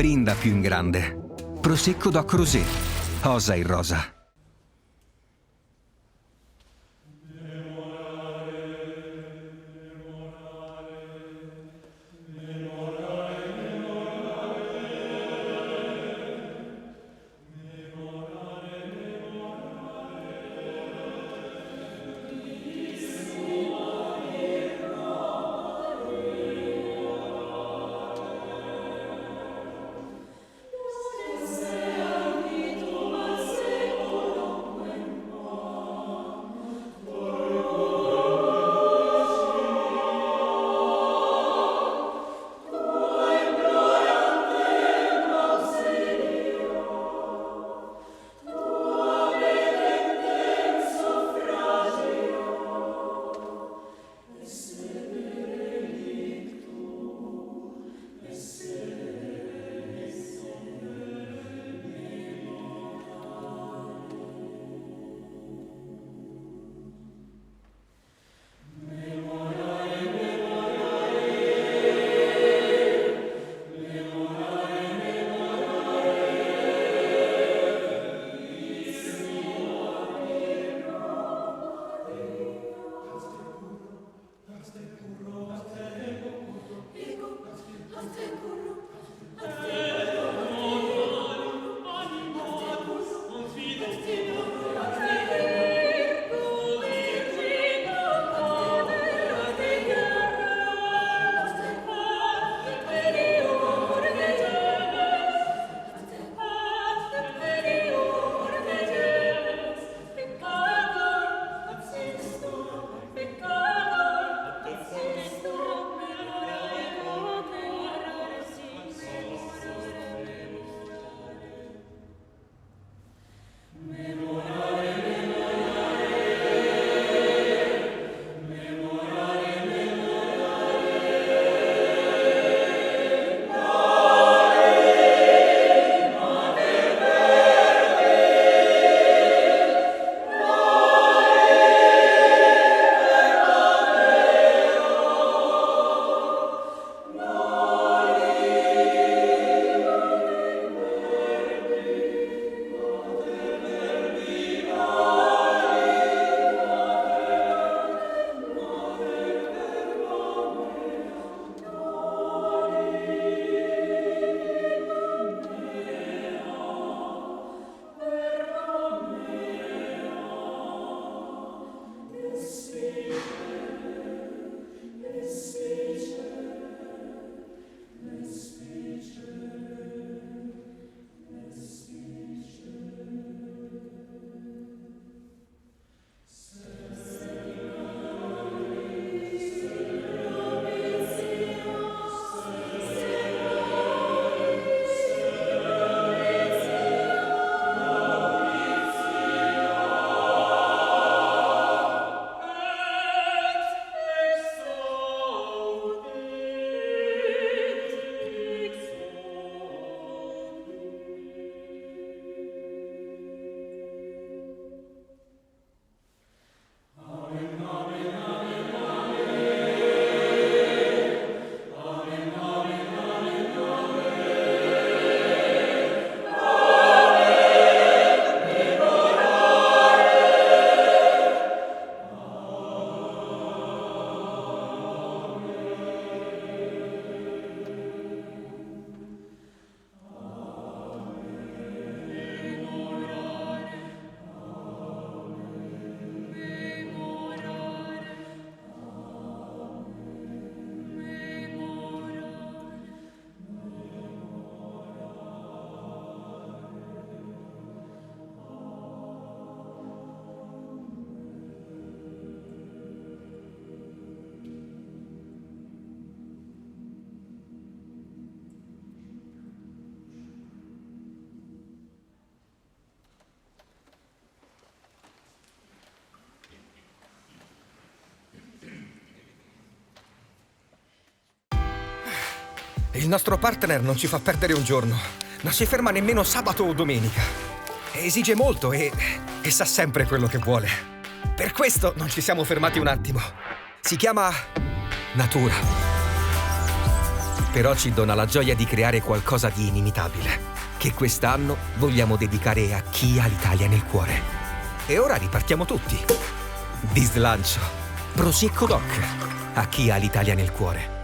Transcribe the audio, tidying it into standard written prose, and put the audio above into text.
brinda più in grande. Prosecco Doc Rosé, osa in rosa. Il nostro partner non ci fa perdere un giorno. Non si ferma nemmeno sabato o domenica. Esige molto e sa sempre quello che vuole. Per questo non ci siamo fermati un attimo. Si chiama natura. Però ci dona la gioia di creare qualcosa di inimitabile, che quest'anno vogliamo dedicare a chi ha l'Italia nel cuore. E ora ripartiamo tutti. Di slancio. Prosecco Doc. A chi ha l'Italia nel cuore.